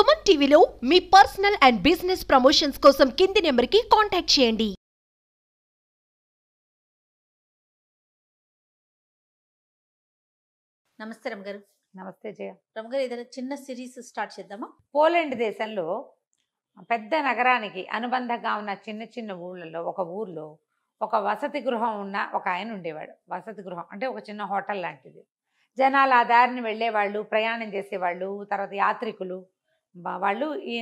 సుమన్ టీవీలో మీ personal and business promotions కోసం కింది నెంబర్కి కాంటాక్ట్ చేయండి. నమస్తే రమగారు. నమస్తే జయ. రమగారు, ఏదైనా చిన్న సిరీస్ స్టార్ట్ చేద్దామా? పోలాండ్ దేశంలో పెద్ద నగరానికి అనుబంధంగా ఉన్న చిన్న చిన్న ఊళ్ళలో ఒక ఊర్లో ఒక వసతి గృహం ఉన్న ఒక ఆయన ఉండేవాడు. వసతి గృహం అంటే ఒక చిన్న హోటల్ లాంటిది. జనాలు ఆ దారిని వెళ్ళేవాళ్ళు, ప్రయాణం చేసేవాళ్ళు, తర్వాత యాత్రికులు వాళ్ళు ఈ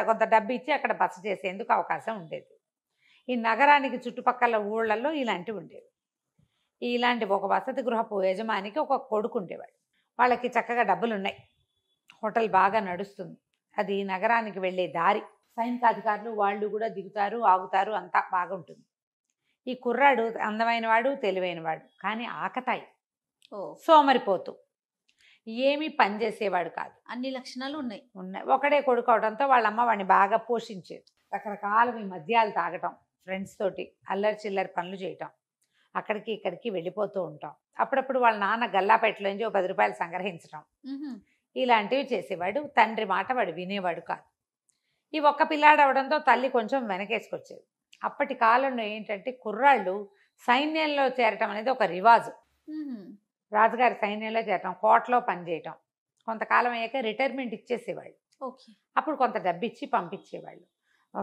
కొంత డబ్బు ఇచ్చి అక్కడ బస చేసేందుకు అవకాశం ఉండేది. ఈ నగరానికి చుట్టుపక్కల ఊళ్ళల్లో ఇలాంటివి ఉండేవి. ఇలాంటి ఒక వసతి గృహపు యజమానికి ఒక కొడుకు ఉండేవాడు. వాళ్ళకి చక్కగా డబ్బులు ఉన్నాయి, హోటల్ బాగా నడుస్తుంది. అది నగరానికి వెళ్ళే దారి. సైనికాధికారులు వాళ్ళు కూడా దిగుతారు, ఆగుతారు, అంతా బాగుంటుంది. ఈ కుర్రాడు అందమైన వాడు, తెలివైనవాడు, కానీ ఆకతాయి, సోమరిపోతూ, ఏమీ పని చేసేవాడు కాదు. అన్ని లక్షణాలు ఉన్నాయి. ఒకడే కొడుకు అవడంతో వాళ్ళ అమ్మ వాడిని బాగా పోషించేది. రకరకాల మద్యాలు తాగటం, ఫ్రెండ్స్ తోటి అల్లరి చిల్లరి పనులు చేయటం, అక్కడికి ఇక్కడికి వెళ్ళిపోతూ ఉంటాం. అప్పుడప్పుడు వాళ్ళ నాన్న గల్లాపేటలోంచి ఒక 10 రూపాయలు సంగ్రహించడం, ఇలాంటివి చేసేవాడు. తండ్రి మాట వాడు వినేవాడు కాదు. ఈ ఒక్క పిల్లాడు అవడంతో తల్లి కొంచెం వెనకేసుకొచ్చేది. అప్పటి కాలంలో ఏంటంటే కుర్రాళ్ళు సైన్యంలో చేరటం అనేది ఒక రివాజు. రాజుగారి సైన్యంలో చేరటం, కోటలో పనిచేయటం, కొంతకాలం అయ్యాక రిటైర్మెంట్ ఇచ్చేసేవాళ్ళు. అప్పుడు కొంత డబ్బు ఇచ్చి పంపించేవాళ్ళు.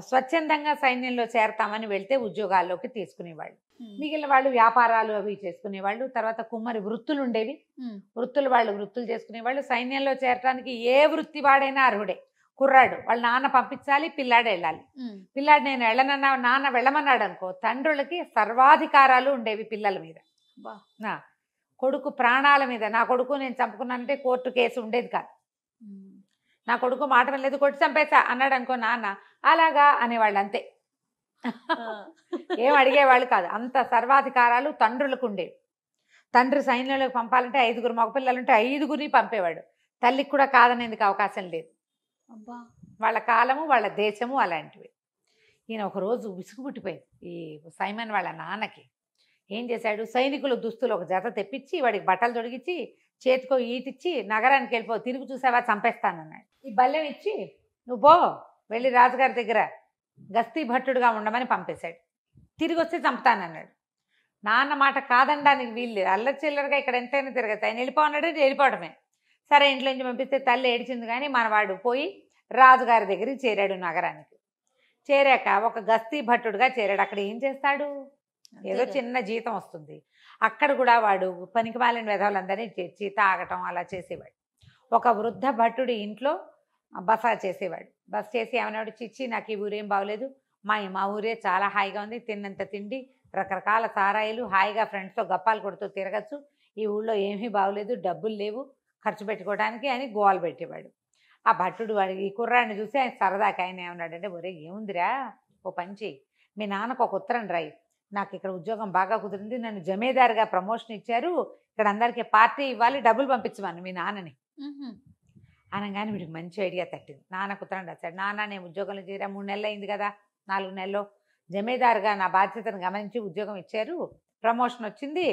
స్వచ్ఛందంగా సైన్యంలో చేరతామని వెళ్తే ఉద్యోగాల్లోకి తీసుకునేవాళ్ళు. మిగిలిన వాళ్ళు వ్యాపారాలు అవి చేసుకునేవాళ్ళు. తర్వాత కుమ్మరి వృత్తులు ఉండేవి, వృత్తులు చేసుకునేవాళ్ళు. సైన్యంలో చేరటానికి ఏ వృత్తి వాడైనా అర్హుడే. కుర్రాడు వాళ్ళ నాన్న పంపించాలి, పిల్లాడు వెళ్ళాలి. పిల్లాడు నేను వెళ్ళనన్నా నాన్న వెళ్ళమన్నాడు అనుకో, తండ్రులకి సర్వాధికారాలు ఉండేవి పిల్లల మీద. కొడుకు ప్రాణాల మీద, నా కొడుకు నేను చంపుకున్నానంటే కోర్టు కేసు ఉండేది కాదు. నా కొడుకు మాట వెళ్ళలేదు, కొట్టి చంపేసా అన్నాడు అనుకో నాన్న, అలాగా అనేవాళ్ళు, అంతే. ఏం అడిగేవాళ్ళు కాదు. అంత సర్వాధికారాలు తండ్రులకు ఉండేవి. తండ్రి సైన్యంలోకి పంపాలంటే 5 మగపిల్లలు ఉంటే 5 పంపేవాడు. తల్లికి కూడా కాదనేందుకు అవకాశం లేదు. వాళ్ళ కాలము, వాళ్ళ దేశము అలాంటివి. ఈయన ఒకరోజు విసుగు పుట్టిపోయింది ఈ సైమన్ వాళ్ళ నాన్నకి. ఏం చేశాడు, సైనికుల దుస్తులు ఒక జత తెప్పించి వాడికి బట్టలు తొడిగించి చేతికో ఈటిచ్చి నగరానికి వెళ్ళిపో, తిరిగి చూసావా చంపేస్తానన్నాడు. ఈ బల్లెం ఇచ్చి నువ్వు పో, వెళ్ళి రాజుగారి దగ్గర గస్తీ భట్టుడుగా ఉండమని పంపేశాడు. తిరిగి వస్తే చంపుతానన్నాడు. నాన్న మాట కాదనడానికి వీళ్ళు అల్లరి చిల్లరగా ఇక్కడ ఎంతైనా తిరగచ్చు. ఆయన వెళ్ళిపోన్నాడు, వెళ్ళిపోవడమే. సరే ఇంట్లో నుంచి పంపిస్తే తల్లి ఏడిచింది, కానీ మనవాడు పోయి రాజుగారి దగ్గరికి చేరాడు. నగరానికి చేరాక ఒక గస్తీ భట్టుడుగా చేరాడు. అక్కడ ఏం చేస్తాడు, ఏదో చిన్న జీతం వస్తుంది. అక్కడ కూడా వాడు పనికిమాలిన వెధవలందరినీ చేర్చి తాగటం అలా చేసేవాడు. ఒక వృద్ధ భట్టుడి ఇంట్లో బస చేసేవాడు. బస చేసి ఏమన్నాడు, చిచ్చి నాకు ఈ ఊరేం బాగోలేదు, మా ఊరే చాలా హాయిగా ఉంది, తిన్నంత తిండి, రకరకాల సారాయిలు, హాయిగా ఫ్రెండ్స్తో గప్పాలు కొడుతూ తిరగచ్చు, ఈ ఊళ్ళో ఏమీ బాగోలేదు, డబ్బులు లేవు ఖర్చు పెట్టుకోవడానికి అని గోలు పెట్టేవాడు. ఆ భట్టుడు వాడికి ఈ కుర్రాడిని చూసి ఆయన సరదాకి ఆయన ఏమన్నాడంటే, ఒరే ఏముందిరా, ఓ పంచి మీ నాన్నకు ఒక ఉత్తరం రాయి, నాకు ఇక్కడ ఉద్యోగం బాగా కుదిరింది, నన్ను జమీదారుగా ప్రమోషన్ ఇచ్చారు, ఇక్కడ అందరికీ పార్టీ ఇవ్వాలి, డబ్బులు పంపించమను మీ నాన్నని అనగానే వీడికి మంచి ఐడియా తట్టింది. నాన్నకు ఉత్తరం రాశాడు. నాన్న నేను ఉద్యోగంలో చేరా 3 నెలలు అయింది కదా, 4 నెలల్లో జమీదారుగా నా బాధ్యతను గమనించి ఉద్యోగం ఇచ్చారు, ప్రమోషన్ వచ్చింది,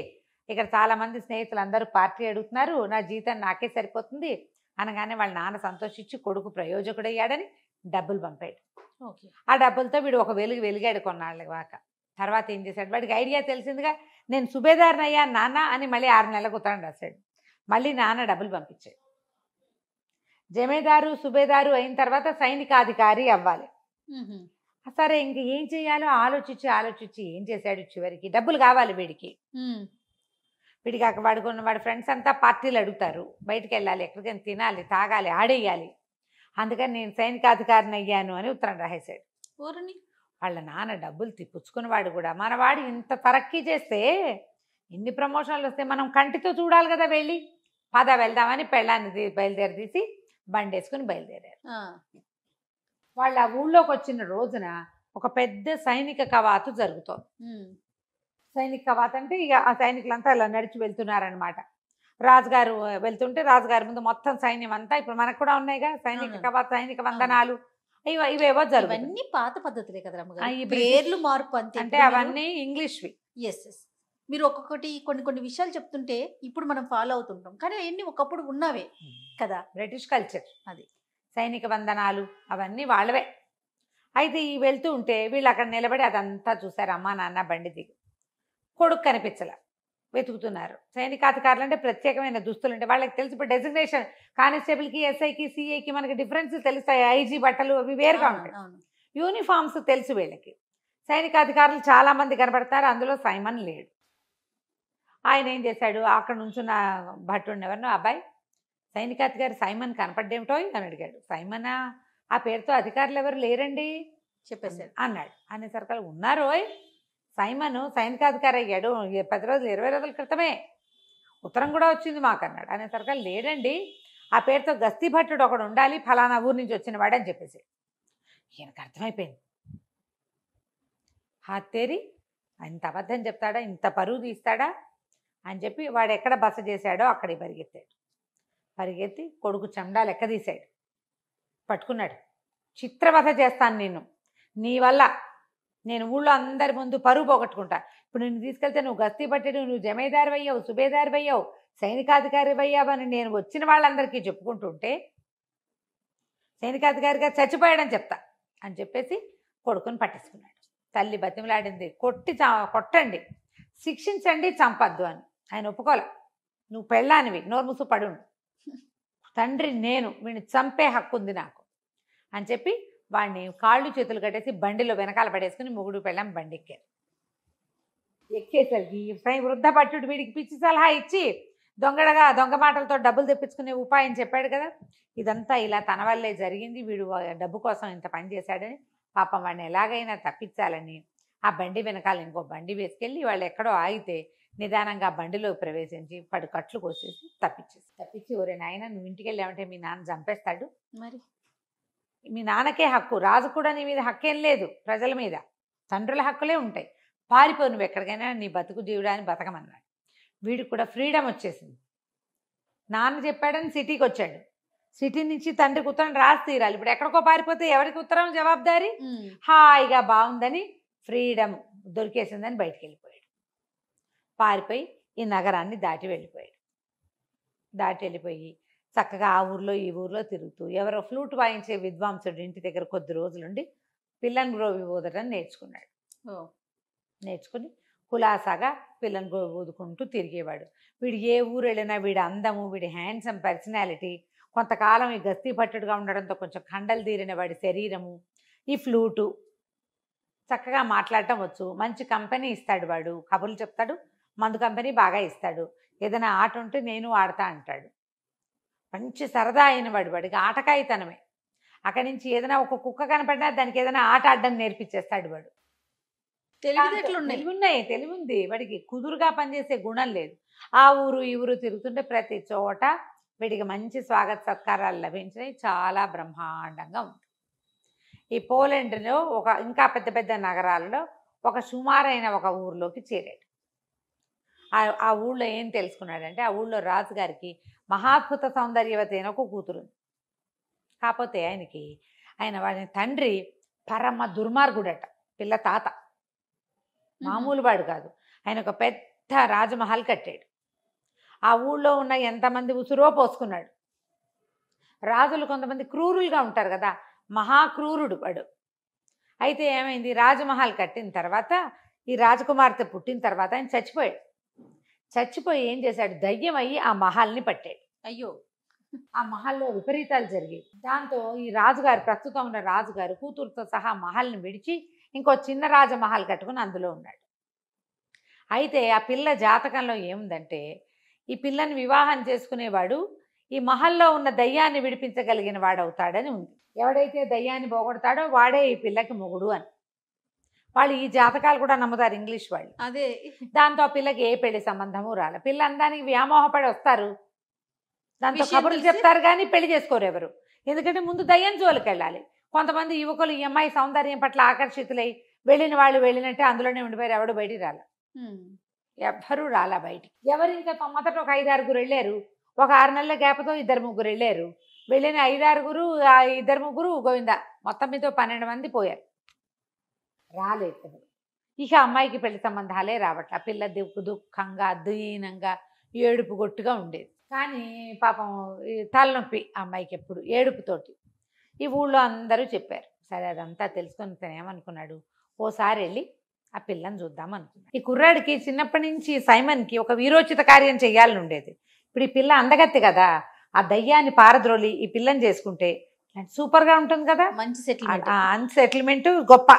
ఇక్కడ చాలామంది స్నేహితులు అందరూ పార్టీ అడుగుతున్నారు, నా జీతం నాకే సరిపోతుంది అనగానే వాళ్ళ నాన్న సంతోషించి కొడుకు ప్రయోజకుడయ్యాడని డబ్బులు పంపాడు. ఆ డబ్బులతో వీడు ఒక వెలిగాడు కొన్నాళ్ళ దాకా. తర్వాత ఏం చేశాడు, వాడికి ఐడియా తెలిసిందిగా, నేను సుబేదారుని అయ్యా నాన్న అని మళ్ళీ 6 నెలలకు ఉత్తరం రాశాడు. మళ్ళీ నాన్న డబ్బులు పంపించాడు. జమీదారు సుబేదారు అయిన తర్వాత సైనికాధికారి అవ్వాలి. సరే ఇంక ఏం చేయాలో ఆలోచించి ఏం చేశాడు, చివరికి డబ్బులు కావాలి వీడికి. వాడి ఫ్రెండ్స్ అంతా పార్టీలు అడుగుతారు, బయటికి వెళ్ళాలి, ఎక్కడికైనా తినాలి, తాగాలి, ఆడేయాలి, అందుకని నేను సైనికాధికారిని అయ్యాను అని ఉత్తరం రాసేశాడు. వాళ్ళ నాన్న డబ్బులు పుచ్చుకున్నవాడు కూడా, మనవాడు ఇంత తరక్కీ చేస్తే ఎన్ని ప్రమోషన్లు వస్తే మనం కంటితో చూడాలి కదా, వెళ్ళి పద వెళ్దామని పెళ్ళాన్ని బయలుదేరి బండి వేసుకుని బయలుదేరారు. వాళ్ళ ఊళ్ళోకి వచ్చిన రోజున ఒక పెద్ద సైనిక కవాతు జరుగుతోంది. సైనిక కవాతు అంటే ఇక ఆ సైనికులంతా ఇలా నడిచి వెళ్తున్నారనమాట. రాజుగారు వెళ్తుంటే రాజుగారి ముందు మొత్తం సైన్యం అంతా, ఇప్పుడు మనకు కూడా ఉన్నాయిగా సైనిక కవాతు, సైనిక వందనాలు, ఇవేవో జరుగుతాయి. పాత పద్ధతులే కదా, పేర్లు మార్పు అంతే. అంటే అవన్నీ ఇంగ్లీష్వి. మీరు ఒక్కొక్కటి కొన్ని విషయాలు చెప్తుంటే ఇప్పుడు మనం ఫాలో అవుతుంటాం, కానీ అవన్నీ ఒకప్పుడు ఉన్నవే కదా. బ్రిటిష్ కల్చర్ అది. సైనిక వందనాలు అవన్నీ వాళ్ళవే. అయితే ఈ వెళ్తూ ఉంటే వీళ్ళు అక్కడ నిలబడి అదంతా చూశారు. అమ్మా నాన్న బండి దిగి కొడుకు కనిపించలే, వెతుకుతున్నారు. సైనికాధికారులు అంటే ప్రత్యేకమైన దుస్తులు ఉంటాయి వాళ్ళకి తెలుసు. ఇప్పుడు డెసిగ్నేషన్ కానిస్టేబుల్కి, ఎస్ఐకి, సిఐకి మనకి డిఫరెన్స్ తెలుస్తాయి. ఐజీ బట్టలు అవి వేరుగా ఉంటాయి. యూనిఫామ్స్ తెలుసు వీళ్ళకి. సైనికాధికారులు చాలామంది కనబడతారు, అందులో సైమన్ లేడు. ఆయన ఏం చేశాడు, అక్కడ నుంచున్న భట్టుడిని ఎవరినో, అబ్బాయి సైనికాధికారి సైమన్ కనపడ్డేమిటో అని అడిగాడు. సైమనా, ఆ పేరుతో అధికారులు ఎవరు లేరండి చెప్పేశాడు అన్నాడు. అనేసరికి ఉన్నారోయ్, సైమన్ సైనికాధికారి అయ్యాడు 10 రోజులు 20 రోజుల క్రితమే, ఉత్తరం కూడా వచ్చింది మాకు అన్నాడు. అనేసరికి లేడండి, ఆ పేరుతో గస్తీ భట్టుడు ఒకడు ఉండాలి, ఫలానా ఊరు నుంచి వచ్చిన వాడు అని చెప్పేసి. ఈయనకు అర్థమైపోయింది, హాతేరి ఇంత అబద్ధం చెప్తాడా, ఇంత పరువు తీస్తాడా అని చెప్పి వాడు ఎక్కడ బస చేశాడో అక్కడికి పరిగెత్తాడు. పరిగెత్తి కొడుకు చెండా లెక్క తీశాడు, పట్టుకున్నాడు. చిత్రవధ చేస్తాను నిన్ను, నీ వల్ల నేను ఊళ్ళో అందరి ముందు పరువు పోగొట్టుకుంటా. ఇప్పుడు నిన్ను తీసుకెళ్తే నువ్వు గస్తీ పట్టాడు, నువ్వు జమీదారు అయ్యావు, సుబేదారు అయ్యావు, సైనికాధికారి అయ్యావు అని నేను వచ్చిన వాళ్ళందరికీ చెప్పుకుంటుంటే సైనికాధికారిగా చచ్చిపోయాడని చెప్తా అని చెప్పేసి కొడుకుని పట్టేసుకున్నాడు. తల్లి బతిమలాడింది, కొట్టండి, శిక్షించండి, చంపద్దు అని. ఆయన ఒప్పుకోలే. నువ్వు పెళ్ళానివి, నోరు మూసు పడుండు, తండ్రి నేను, వీడిని చంపే హక్కు ఉంది నాకు అని చెప్పి వాడిని కాళ్ళు చేతులు కట్టేసి బండిలో వెనకాల పడేసుకుని మొగుడు పెళ్ళాం బండి ఎక్కారు. ఎక్కేసరికి వృద్ధ భట్టుడు వీడికి పిచ్చి సలహా ఇచ్చి దొంగ మాటలతో డబ్బులు తెప్పించుకునే ఉపాయం చెప్పాడు కదా. ఇదంతా ఇలా తన వల్లే జరిగింది, వీడు డబ్బు కోసం ఇంత పని చేశాడని పాపం వాడిని ఎలాగైనా తప్పించాలని ఆ బండి వెనకాల ఇంకో బండి వేసుకెళ్ళి వాళ్ళు ఎక్కడో ఆగితే నిదానంగా బండిలో ప్రవేశించి కట్లు కోసేసి తప్పించి ఒరే నాయన నువ్వు ఇంటికి వెళ్ళామంటే మీ నాన్న చంపేస్తాడు, మరి మీ నాన్నకే హక్కు, రాజు కూడా నీ మీద హక్కేం లేదు, ప్రజల మీద తండ్రుల హక్కులే ఉంటాయి, పారిపో నువ్వు ఎక్కడికైనా, నీ బతుకు జీవుడాన్ని బతకమన్నాడు. వీడికి కూడా ఫ్రీడమ్ వచ్చేసింది. నాన్న చెప్పాడని సిటీకి వచ్చాడు, సిటీ నుంచి తండ్రికి ఉత్తరం రాసి తీరాలి. ఇప్పుడు ఎక్కడికో పారిపోతే ఎవరికి ఉత్తరం జవాబుదారీ? హాయిగా బాగుందని ఫ్రీడమ్ దొరికేసిందని బయటికి వెళ్ళిపోయాడు. పారిపోయి ఈ నగరాన్ని దాటి వెళ్ళిపోయి చక్కగా ఆ ఊర్లో ఈ ఊర్లో తిరుగుతూ ఎవరో ఫ్లూట్ వాయించే విద్వాంసుడు ఇంటి దగ్గర కొద్ది రోజులుండి పిల్లని గ్రోవి ఊదటం నేర్చుకున్నాడు. నేర్చుకుని కులాసాగా పిల్లని గ్రోవి ఊదుకుంటూ తిరిగేవాడు. వీడు ఏ ఊరు వెళ్ళినా వీడి అందము, వీడి హ్యాండ్సమ్ పర్సనాలిటీ, కొంతకాలం ఈ గస్తీ పట్టుడుగా ఉండడంతో కొంచెం కండలు తీరిన వాడి శరీరము, ఈ ఫ్లూటు, చక్కగా మాట్లాడటం వచ్చు, మంచి కంపెనీ ఇస్తాడు వాడు, కబుర్లు చెప్తాడు, మందు కంపెనీ బాగా ఇస్తాడు, ఏదైనా ఆట ఉంటే నేను ఆడతా అంటాడు. మంచి సరదా అయిన వాడికి ఆటకాయితనమే. అక్కడి నుంచి ఏదైనా ఒక కుక్క కనపడినా దానికి ఏదైనా ఆట ఆడడం నేర్పించేస్తాడు వాడు. తెలివి ఉంది వాడికి, కుదురుగా పనిచేసే గుణం లేదు. ఆ ఊరు ఈ ఊరు తిరుగుతుంటే ప్రతి చోట వీడికి మంచి స్వాగత సత్కారాలు లభించినాయి, చాలా బ్రహ్మాండంగా ఉంది. ఈ పోలాండ్లో ఇంకా పెద్ద పెద్ద నగరాలలో ఒక సుమారైన ఒక ఊర్లోకి చేరాడు. ఆ ఊళ్ళో ఏం తెలుసుకున్నాడంటే ఆ ఊళ్ళో రాజుగారికి మహాద్భుత సౌందర్యవతి అయిన ఒక కూతురు. కాకపోతే ఆయన వాడి తండ్రి పరమ దుర్మార్గుడట, పిల్ల తాత మామూలు వాడు కాదు. ఆయన ఒక పెద్ద రాజమహల్ కట్టాడు. ఆ ఊళ్ళో ఉన్న ఎంతమంది ఉసురో పోసుకున్నాడు. రాజులు కొంతమంది క్రూరులుగా ఉంటారు కదా, మహాక్రూరుడు వాడు. అయితే ఏమైంది, రాజమహల్ కట్టిన తర్వాత ఈ రాజకుమార్తె పుట్టిన తర్వాత ఆయన చచ్చిపోయి ఏం చేశాడు, దయ్యం అయ్యి ఆ మహల్ని పట్టాడు. అయ్యో, ఆ మహల్లో విపరీతాలు జరిగాయి. దాంతో ఈ రాజుగారు, ప్రస్తుతం ఉన్న రాజుగారు కూతురుతో సహా మహల్ని విడిచి ఇంకో చిన్న రాజమహల్ కట్టుకుని అందులో ఉన్నాడు. అయితే ఆ పిల్ల జాతకంలో ఏముందంటే ఈ పిల్లని వివాహం చేసుకునేవాడు ఈ మహల్లో ఉన్న దయ్యాన్ని విడిపించగలిగిన వాడవుతాడని ఉంది. ఎవడైతే దయ్యాన్ని పోగొడతాడో వాడే ఈ పిల్లకి మొగుడు అని. వాళ్ళు ఈ జాతకాలు కూడా నమ్ముతారు ఇంగ్లీష్ వాళ్ళు. అదే దాంతో ఆ పిల్లకి ఏ పెళ్లి సంబంధము రాలే. పిల్ల అందానికి వ్యామోహపడి వస్తారు, దాంతో కబుర్లు చెప్తారు కానీ పెళ్లి చేసుకోరు ఎవరు. ఎందుకంటే ముందు దయ్యం జోలికి వెళ్ళాలి. కొంతమంది యువకులు ఈ అమ్మాయి సౌందర్యం పట్ల ఆకర్షితులై వెళ్ళిన వాళ్ళు వెళ్ళినట్టే అందులోనే ఉండిపోయారు, ఎవడు బయటికి రాల, ఎవ్వరూ రాలా బయటికి. ఎవరు ఇంకా మొదట ఒక 5-6 వెళ్ళారు, ఒక 6 నెలల గ్యాప్తో 2-3 వెళ్ళారు. వెళ్ళిన 5-6 2-3 గోవిందా మొత్తం మీద 12 మంది పోయారు, రాలేదు. ఇక అమ్మాయికి పెళ్లి సంబంధాలే రావట్ల. పిల్ల దుఃఖంగా దీనంగా ఏడుపు గొట్టుగా ఉండేది. కానీ పాపం తలనొప్పి అమ్మాయికి ఎప్పుడు ఏడుపుతోటి. ఈ ఊళ్ళో అందరూ చెప్పారు. సరే అదంతా తెలుసుకొని తను ఏమనుకున్నాడు, ఓసారి వెళ్ళి ఆ పిల్లని చూద్దాం అనుకున్నాడు. ఈ కుర్రాడికి చిన్నప్పటి నుంచి సైమన్కి ఒక వీరోచిత కార్యం చేయాలని ఉండేది. ఇప్పుడు ఈ పిల్ల అందగత్తి కదా, ఆ దయ్యాన్ని పారద్రోలి ఈ పిల్లని చేసుకుంటే సూపర్గా ఉంటుంది కదా, మంచి సెటిల్మెంట్. సెటిల్మెంట్ గొప్ప.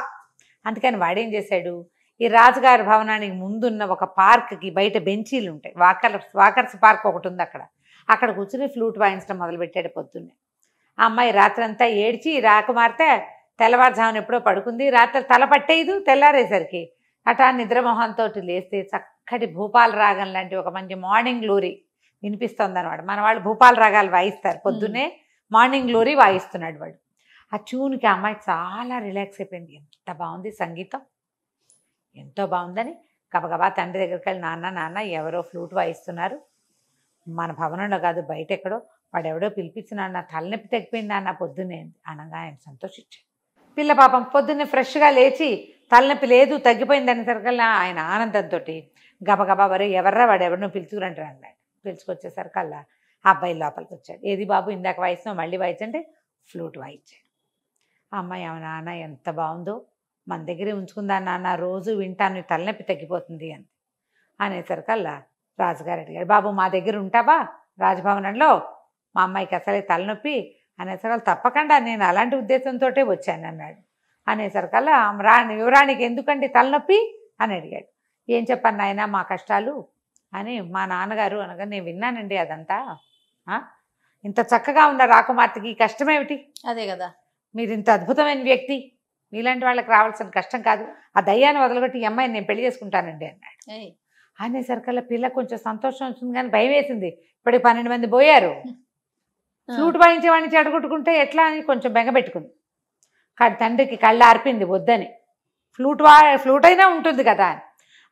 అందుకని వాడేం చేశాడు, ఈ రాజుగారి భవనానికి ముందున్న ఒక పార్క్కి బయట బెంచీలు ఉంటాయి, వాకర్స్ పార్క్ ఒకటి ఉంది, అక్కడ కూర్చుని ఫ్లూట్ వాయించడం మొదలుపెట్టాడు పొద్దున్నే. ఆ అమ్మాయి రాత్రంతా ఏడ్చి రాకుమార్తె తెల్లవారుజామున ఎప్పుడో పడుకుంది. రాత్రి తల పట్టేయదు, తెల్లారేసరికి అటా నిద్రమోహంతో లేస్తే చక్కటి భూపాల రాగం లాంటి ఒక మంచి మార్నింగ్ గ్లోరీ వినిపిస్తుంది అనమాట. మన వాళ్ళు భూపాల రాగాలు వాయిస్తారు, పొద్దున్నే మార్నింగ్ గ్లోరీ వాయిస్తున్నాడు వాడు. ఆ ట్యూన్కి ఆ అమ్మాయి చాలా రిలాక్స్ అయిపోయింది. ఎంత బాగుంది సంగీతం, ఎంతో బాగుందని గబగబా తండ్రి దగ్గరికి వెళ్ళి, నాన్న ఎవరో ఫ్లూట్ వాయిస్తున్నారు, మన భవనంలో కాదు బయట ఎక్కడో, వాడెవడో పిలిపించినాడు, నా తలనొప్పి తగ్గిపోయింది అన్న పొద్దున్నే అనగా ఆయన సంతోషించాడు. పిల్ల పాపం పొద్దున్నే ఫ్రెష్గా లేచి తలనొప్పి లేదు తగ్గిపోయింది అనేసరికల్లా ఆయన ఆనందంతో గబగబా వరే ఎవర్రా వాడు ఎవరినో పిలుచుకురంటారు అన్నాడు. పిలుచుకొచ్చేసరికల్లా ఆ అబ్బాయి లోపలికి వచ్చాడు. ఏది బాబు ఇందాక వాయిస్తున్నావు మళ్ళీ వాయించంటే ఫ్లూట్ వాయించాడు. ఆ అమ్మాయి నాన్న ఎంత బాగుందో, మన దగ్గరే ఉంచుకుందా నాన్న, రోజు వింటాను, తలనొప్పి తగ్గిపోతుంది అని అనేసరికల్లా రాజుగారు అడిగాడు, బాబు మా దగ్గర ఉంటావా రాజభవనంలో, మా అమ్మాయికి అసలే తలనొప్పి అనేసరికల్లా తప్పకుండా నేను అలాంటి ఉద్దేశంతో వచ్చాను అన్నాడు. అనేసరికల్లా యువరానికి ఎందుకండి తలనొప్పి అని అడిగాడు. ఏం చెప్పాను నాయన మా కష్టాలు అని మా నాన్నగారు అనగా, నేను విన్నానండి అదంతా, ఇంత చక్కగా ఉన్న రాకుమార్తెకి ఈ కష్టమేమిటి, అదే కదా, మీరు ఇంత అద్భుతమైన వ్యక్తి, మీలాంటి వాళ్ళకి రావాల్సిన కష్టం కాదు, ఆ దయ్యాన్ని వదలగొట్టి ఈ అమ్మాయిని నేను పెళ్లి చేసుకుంటానండి అన్నాడు. అనేసరికల్లా పిల్ల కొంచెం సంతోషం వచ్చింది కానీ భయం వేసింది. ఇప్పటికి 12 మంది పోయారు, ఫ్లూట్ వాయించే వాడిని చెడగొట్టుకుంటే ఎట్లా అని కొంచెం బెంగపెట్టుకుంది. తండ్రికి కళ్ళు ఆర్పింది వద్దని, ఫ్లూట్ అయినా ఉంటుంది కదా అని.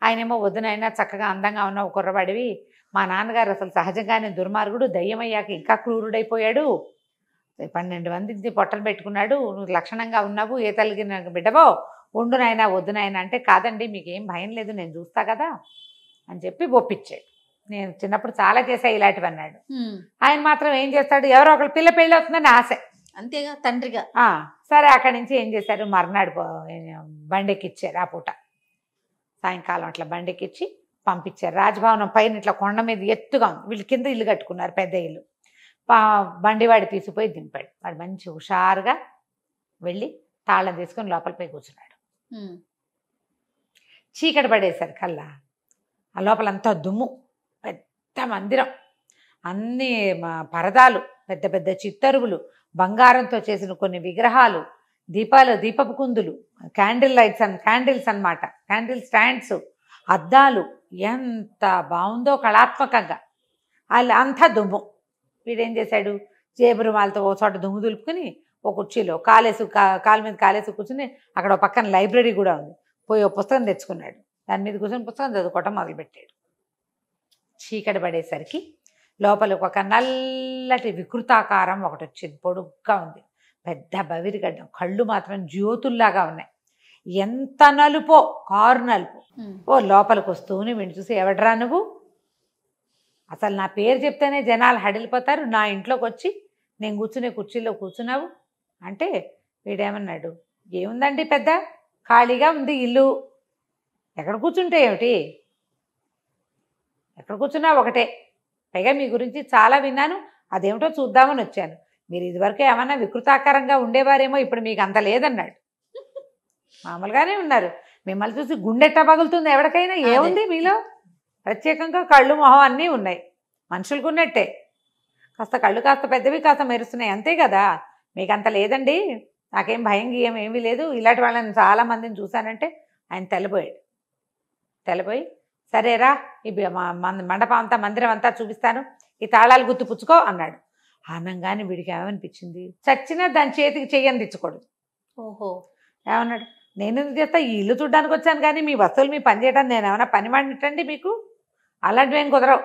ఆయనేమో వద్దునైనా చక్కగా అందంగా ఉన్న ఒక కుర్రవాడివి, మా నాన్నగారు అసలు సహజంగానే దుర్మార్గుడు, దయ్యమయ్యాక ఇంకా క్రూరుడైపోయాడు, 12 మంది పొట్టలు పెట్టుకున్నాడు, నువ్వు లక్షణంగా ఉన్నావు, ఏ తల్లికి బిడ్డవో వండునైనా వద్దునైనా అంటే, కాదండి మీకేం భయం లేదు నేను చూస్తా కదా అని చెప్పి ఒప్పించాడు. నేను చిన్నప్పుడు చాలా చేశా ఇలాంటివి అన్నాడు. ఆయన మాత్రం ఏం చేస్తాడు, ఎవరో ఒకళ్ళు పిల్ల పెళ్ళి అవుతుందని ఆశ, అంతేగా తండ్రిగా. సరే అక్కడి నుంచి ఏం చేశారు, మర్నాడు బండెక్కిచ్చారు. ఆ పూట సాయంకాలం అట్లా బండెక్కిచ్చి పంపించారు. రాజభవనం పైన ఇట్లా కొండ మీద ఎత్తుగా ఉంది, వీళ్ళు కింద ఇల్లు కట్టుకున్నారు, పెద్ద ఇల్లు. బండివాడి తీసిపోయి దింపాడు. వాడు మంచి హుషారుగా వెళ్ళి తాళం తీసుకొని లోపల పోయి కూర్చున్నాడు. చీకటి పడేసరి కల్లా ఆ లోపలంతా దుమ్ము, పెద్ద మందిరం, అన్ని పరదాలు, పెద్ద పెద్ద చిత్తరువులు, బంగారంతో చేసిన కొన్ని విగ్రహాలు, దీపపు కుందులు, క్యాండిల్స్ అన్నమాట, క్యాండిల్ స్టాండ్స్, అద్దాలు, ఎంత బాగుందో కళాత్మకంగా. అంతా దుమ్ము. వీడేం చేశాడు, జేబురుమాలతో ఓ చోట దుమ్ము దులుపుకొని ఓ కుర్చీలో కాలు మీద కాలేసి కూర్చుని, అక్కడ ఒక పక్కన లైబ్రరీ కూడా ఉంది, పోయి ఓ పుస్తకం తెచ్చుకున్నాడు. దాని మీద కూర్చొని పుస్తకం చదువుకోవటం మొదలుపెట్టాడు. చీకటి పడేసరికి లోపలికి ఒక నల్లటి వికృతాకారం ఒకటి వచ్చింది, పొడుగ్గా ఉంది, పెద్ద బవిరిగడ్డం, కళ్ళు మాత్రం జ్యోతుల్లాగా ఉన్నాయి, ఎంత నలుపో, కారు నలుపు. ఓ లోపలికి వస్తూనే వీడిని చూసి, ఎవడరా నువ్వు, అసలు నా పేరు చెప్తేనే జనాలు హడిలిపోతారు, నా ఇంట్లోకి వచ్చి నేను కూర్చునే కుర్చీలో కూర్చున్నావు అంటే, వీడేమన్నాడు, ఏముందండి పెద్ద ఖాళీగా ఉంది ఇల్లు, ఎక్కడ కూర్చుంటే ఏమిటి, ఎక్కడ కూర్చున్నా ఒకటే, పైగా మీ గురించి చాలా విన్నాను, అదేమిటో చూద్దామని వచ్చాను, మీరు ఇదివరకు ఏమన్నా వికృతాకారంగా ఉండేవారేమో, ఇప్పుడు మీకు అంత లేదన్నాడు. మామూలుగానే ఉన్నారు, మిమ్మల్ని చూసి గుండెట్టా పగులుతుంది ఎవరికైనా, ఏముంది మీలో ప్రత్యేకంగా, కళ్ళు మొహం అన్నీ ఉన్నాయి, మనుషులకు ఉన్నట్టే, కాస్త కళ్ళు కాస్త పెద్దవి కాస్త మెరుస్తున్నాయి అంతే కదా, మీకు అంత లేదండి, నాకేం భయం గీయం ఏమీ లేదు, ఇలాంటి వాళ్ళని చాలామందిని చూశానంటే ఆయన తెల్లబోయి సరేరా ఈ మండపం అంతా మందిరం అంతా చూపిస్తాను, ఈ తాళాలు గుర్తు పుచ్చుకో అన్నాడు. ఆనంగానే వీడికి ఏమనిపించింది, చచ్చినా దాని చేతికి చెయ్యని తెచ్చకూడదు. ఓహో, ఏమన్నాడు, నేను ఎందుకు చేస్తా, ఈ ఇల్లు చూడడానికి వచ్చాను కానీ మీ వస్తువులు మీ పని చేయడానికి నేను ఏమైనా పని మాడినట్టండి మీకు, అలాంటివి ఏం కుదరవు,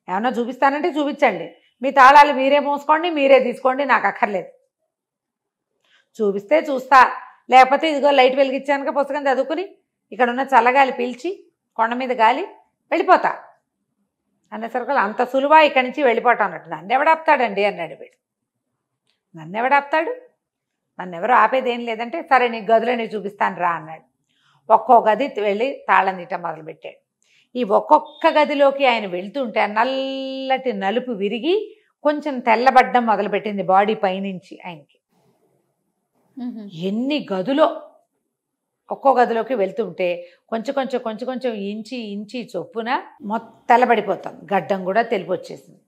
ఏమన్నా చూపిస్తానంటే చూపించండి, మీ తాళాలు మీరే మోసుకోండి, మీరే తీసుకోండి, నాకు అక్కర్లేదు, చూపిస్తే చూస్తా, లేకపోతే ఇదిగో లైట్ వెలిగించానుక పుస్తకం చదువుకుని ఇక్కడ ఉన్న చల్లగాలి పీల్చి కొండ మీద గాలి వెళ్ళిపోతా అనేసరికి, అంత సులువా ఇక్కడి నుంచి వెళ్ళిపోతా అన్నట్టు, నన్ను ఎవడాపుతాడండి అన్నాడు వీడు. నన్ను ఎవడాపుతాడు, నన్ను ఎవరు ఆపేదేం లేదంటే సరే నీ గదిలో నేను చూపిస్తాను రా అన్నాడు. ఒక్కో గది వెళ్ళి తాళం తీయటం మొదలుపెట్టాడు. ఈ ఒక్కొక్క గదిలోకి ఆయన వెళ్తుంటే ఆ నల్లటి నలుపు విరిగి కొంచెం తెల్లబడ్డం మొదలుపెట్టింది బాడీ పైనుంచి ఆయనకి. ఎన్ని గదులో ఒక్కో గదిలోకి వెళ్తుంటే కొంచెం కొంచెం కొంచెం కొంచెం ఇంచి చొప్పున మొత్తం తెల్లబడిపోతాం. గడ్డం కూడా తెలిపి వచ్చేసింది.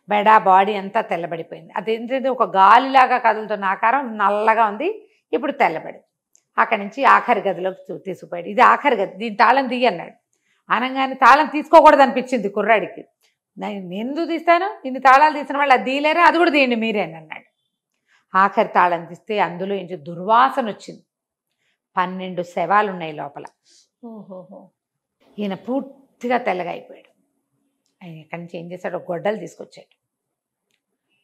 బెడ బాడీ అంతా తెల్లబడిపోయింది. అదేంటంటే ఒక గాలిలాగా కదులుతున్న ఆకారం నల్లగా ఉంది. ఇప్పుడు తెల్లబడి అక్కడి నుంచి ఆఖరి గదిలోకి తీసుకుపోయాడు. ఇది ఆఖరి గది, దీని తాళం తీయి అన్నాడు. అనగానే తాళం తీసుకోకూడదు అనిపించింది కుర్రాడికి. నేను ఎందుకు తీస్తాను, ఇన్ని తాళాలు తీసిన వాళ్ళు అది తీయలేరా, అది కూడా తీయండి మీరే అని అన్నాడు. ఆఖరి తాళం తీస్తే అందులో నుంచి దుర్వాసన వచ్చింది. 12 శవాలు ఉన్నాయి లోపల. ఓహోహో. ఈయన పూర్తిగా తెల్లగా అయిపోయాడు. ఆయన ఎక్కడి నుంచి ఏం చేశాడు, గొడ్డలు తీసుకొచ్చాడు.